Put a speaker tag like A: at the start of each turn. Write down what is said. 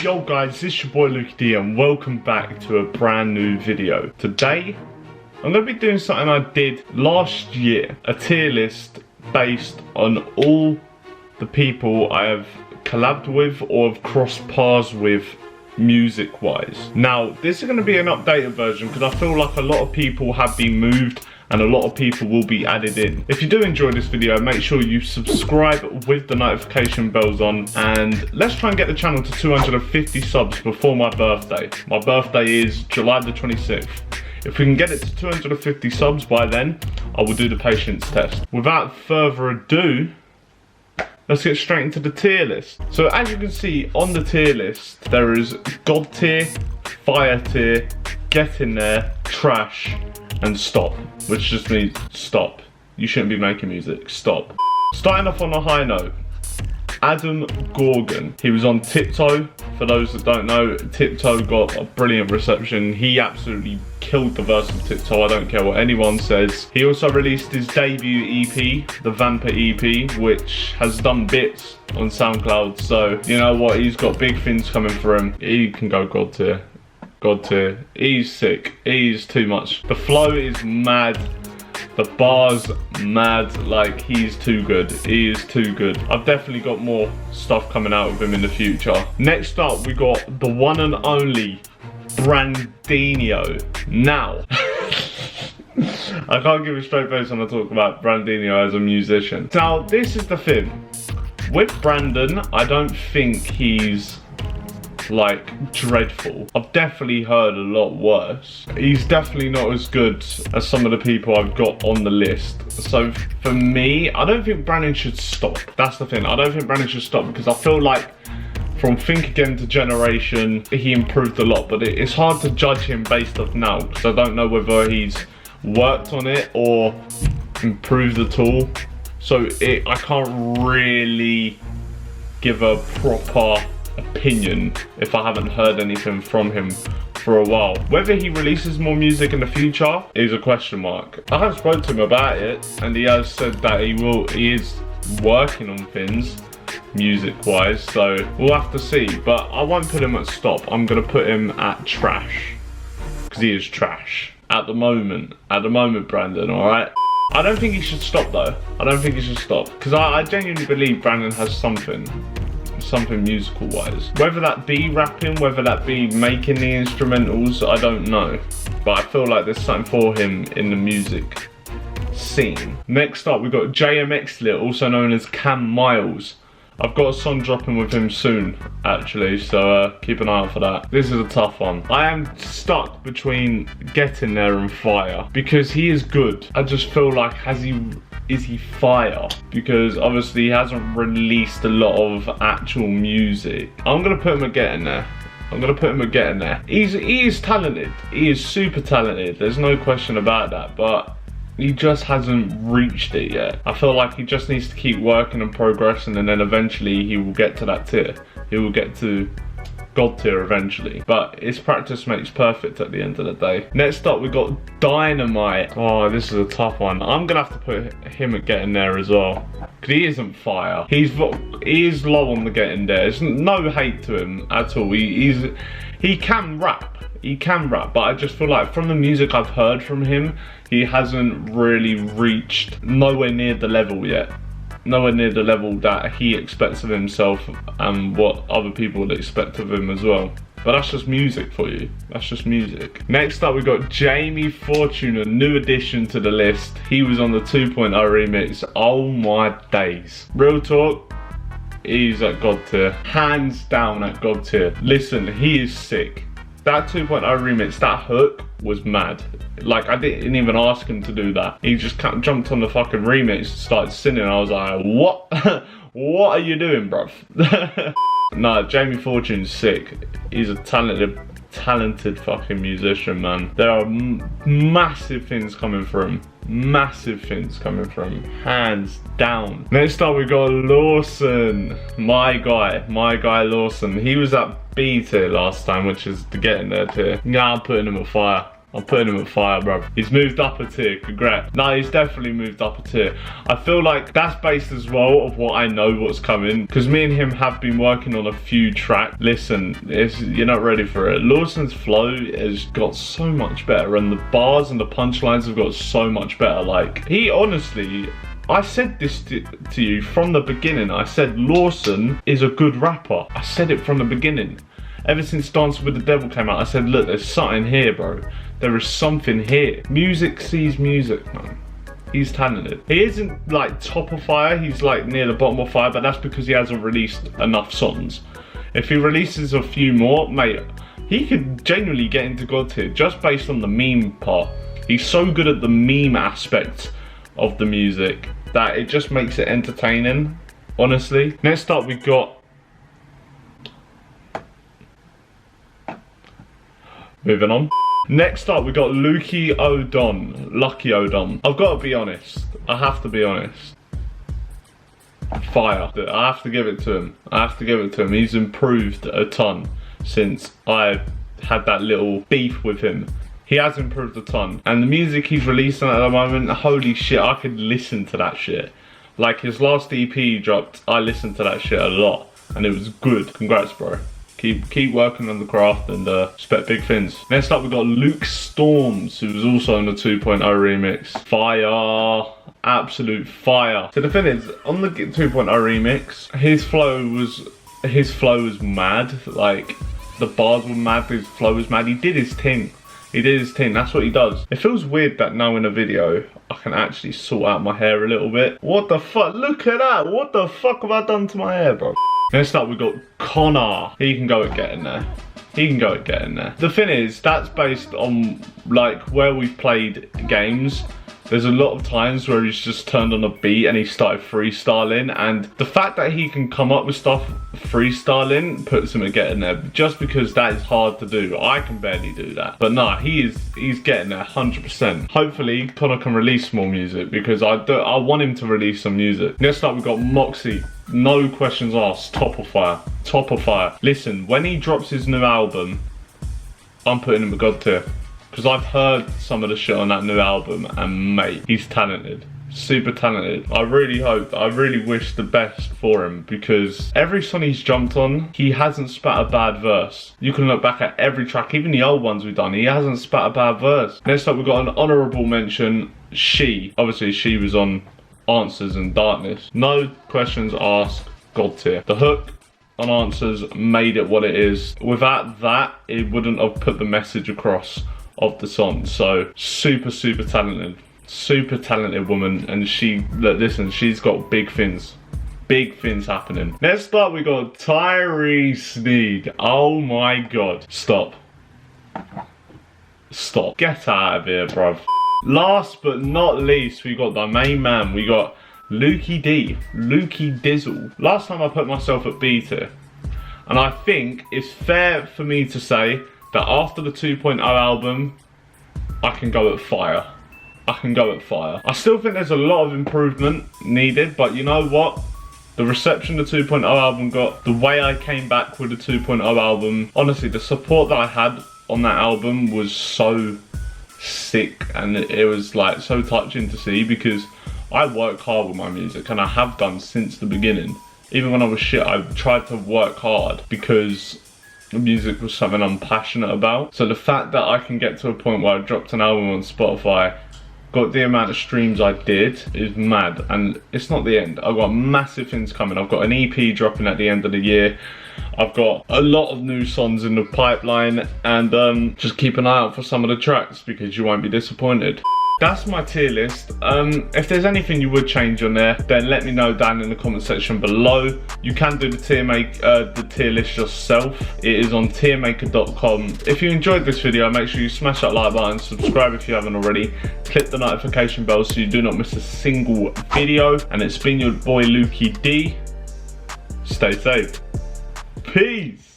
A: Yo guys, this is your boy LuKey and welcome back to a brand new video. Today, I'm going to be doing something I did last year. A tier list based on all the people I have collabed with or have crossed paths with music wise. Now, this is going to be an updated version because I feel like a lot of people have been moved and a lot of people will be added in. If you do enjoy this video, make sure you subscribe with the notification bells on, and let's try and get the channel to 250 subs before my birthday. My birthday is July the 26th. If we can get it to 250 subs by then, I will do the patience test. Without further ado, let's get straight into the tier list. So as you can see on the tier list, there is God tier, fire tier, get in there, trash, and stop, which just means stop. You shouldn't be making music, stop. Starting off on a high note, Adam Gorgon. He was on Tiptoe. For those that don't know, Tiptoe got a brilliant reception. He absolutely killed the verse of Tiptoe, I don't care what anyone says. He also released his debut EP, the Vamper EP, which has done bits on SoundCloud. So, you know what, he's got big things coming for him. He can go God tier. God tier. He's sick. He's too much. The flow is mad. The bars mad. Like, he's too good. He is too good. I've definitely got more stuff coming out of him in the future. Next up, we got the one and only Brandinho. Now, I can't give a straight face when I talk about Brandinho as a musician. Now, this is the thing. With Brandon, I don't think he's like dreadful. I've definitely heard a lot worse. He's definitely not as good as some of the people I've got on the list. So for me, I don't think Brandon should stop. That's the thing. I don't think Brandon should stop because I feel like from Think Again to Generation, he improved a lot, but it's hard to judge him based off now because I don't know whether he's worked on it or improved at all. So I can't really give a proper opinion if I haven't heard anything from him for a while. Whether he releases more music in the future is a question mark. I have spoken to him about it and he has said that he is working on things music wise, so we'll have to see. But I won't put him at stop. I'm gonna put him at trash because he is trash at the moment. Brandon, all right? I don't think he should stop though. I don't think he should stop because I genuinely believe Brandon has something musical wise. Whether that be rapping, whether that be making the instrumentals, I don't know. But I feel like there's something for him in the music scene. Next up, we've got JMX, also known as Cam Miles. I've got a song dropping with him soon, actually, so keep an eye out for that. This is a tough one. I am stuck between Get In There and Fire, because he is good. I just feel like, is he fire? Because obviously he hasn't released a lot of actual music. I'm gonna put him at Get In There. He is talented. He is super talented. There's no question about that, but he just hasn't reached it yet. I feel like he just needs to keep working and progressing, and then eventually he will get to that tier. He will get to God tier eventually. But it's practice makes perfect at the end of the day. Next up, we got Dynamite. Oh, this is a tough one. I'm gonna have to put him at Get In There as well, because he isn't fire. He is low on the Get In There. There's no hate to him at all. He can rap. He can rap, but I just feel like from the music I've heard from him, he hasn't really reached nowhere near the level yet. Nowhere near the level that he expects of himself and what other people would expect of him as well. But that's just music for you. That's just music. Next up, we got Jamie Fortune, a new addition to the list. He was on the 2.0 remix. Oh my days. Real talk, he's at God tier. Hands down at God tier. Listen, he is sick. That 2.0 remix, that hook was mad. Like, I didn't even ask him to do that. He just jumped on the fucking remix and started singing. I was like, what? What are you doing, bruv? Nah, Jamie Fortune's sick. He's a talented fucking musician, man. There are massive things coming from him. Massive things coming from him, hands down. Next up, we got Lawson. My guy Lawson. He was at B tier last time, which is the Get In There tier. Yeah, I'm putting him at fire. I'm putting him at fire, bro. He's moved up a tier, congrats. No, he's definitely moved up a tier. I feel like that's based as well of what I know what's coming, because me and him have been working on a few tracks. Listen, you're not ready for it. Lawson's flow has got so much better, and the bars and the punchlines have got so much better. Like, he honestly, I said this to you from the beginning. I said Lawson is a good rapper. I said it from the beginning. Ever since Dancing with the Devil came out, I said, look, there's something here, bro. There is something here. Music sees music, man. He's talented. He isn't like top of fire, he's like near the bottom of fire, but that's because he hasn't released enough songs. If he releases a few more, mate, he could genuinely get into God tier just based on the meme part. He's so good at the meme aspect of the music that it just makes it entertaining, honestly. Next up, we got moving on. Next up, we got LuKey Odom. I've got to be honest. I have to be honest. Fire. I have to give it to him. He's improved a ton since I had that little beef with him. He has improved a ton. And the music he's releasing at the moment, holy shit, I could listen to that shit. Like his last EP he dropped, I listened to that shit a lot. And it was good. Congrats, bro. Keep working on the craft and expect big things. Next up, we got Luke Storms, who was also on the 2.0 remix. Fire, absolute fire. So the thing is, on the 2.0 remix, his flow was mad. Like, the bars were mad, his flow was mad. He did his thing. That's what he does. It feels weird that now in a video, I can actually sort out my hair a little bit. What the fuck? Look at that. What the fuck have I done to my hair, bro? Next up, we got Connor. He can go at getting there. The thing is, that's based on like where we've played games. There's a lot of times where he's just turned on a beat and he started freestyling, and the fact that he can come up with stuff freestyling puts him at getting there, just because that is hard to do. I can barely do that. But nah, he's getting there 100%. Hopefully, Connor can release more music, because I want him to release some music. Next up, we've got Moxie. No questions asked, top of fire. Listen, when he drops his new album, I'm putting him a God tier. Because I've heard some of the shit on that new album, and mate, he's talented. Super talented. I really wish the best for him, because every song he's jumped on, he hasn't spat a bad verse. You can look back at every track, even the old ones we've done, he hasn't spat a bad verse. Next up, we've got an honourable mention, She. Obviously, She was on Answers and Darkness. No questions asked, God tier. The hook on Answers made it what it is. Without that, it wouldn't have put the message across of the song. So super talented woman, and listen, she's got big things happening. Next up, we got Tyree Sneed. Oh my god, stop, get out of here, bruv. Last but not least, we got the main man. We got LuKey Dizzle. Last time I put myself at B tier, and I think it's fair for me to say that after the 2.0 album, I can go at fire. I still think there's a lot of improvement needed, but you know what? The reception the 2.0 album got, the way I came back with the 2.0 album, honestly, the support that I had on that album was so sick, and it was like so touching to see, because I work hard with my music, and I have done since the beginning. Even when I was shit, I tried to work hard, because the music was something I'm passionate about. So the fact that I can get to a point where I dropped an album on Spotify, got the amount of streams I did, is mad. And it's not the end. I've got massive things coming. I've got an EP dropping at the end of the year. I've got a lot of new songs in the pipeline, and just keep an eye out for some of the tracks, because you won't be disappointed. That's my tier list. If there's anything you would change on there, then let me know down in the comment section below. You can do the tier list yourself. It is on tiermaker.com. If you enjoyed this video, make sure you smash that like button, subscribe if you haven't already, click the notification bell so you do not miss a single video. And it's been your boy LuKey D. Stay safe. Peace.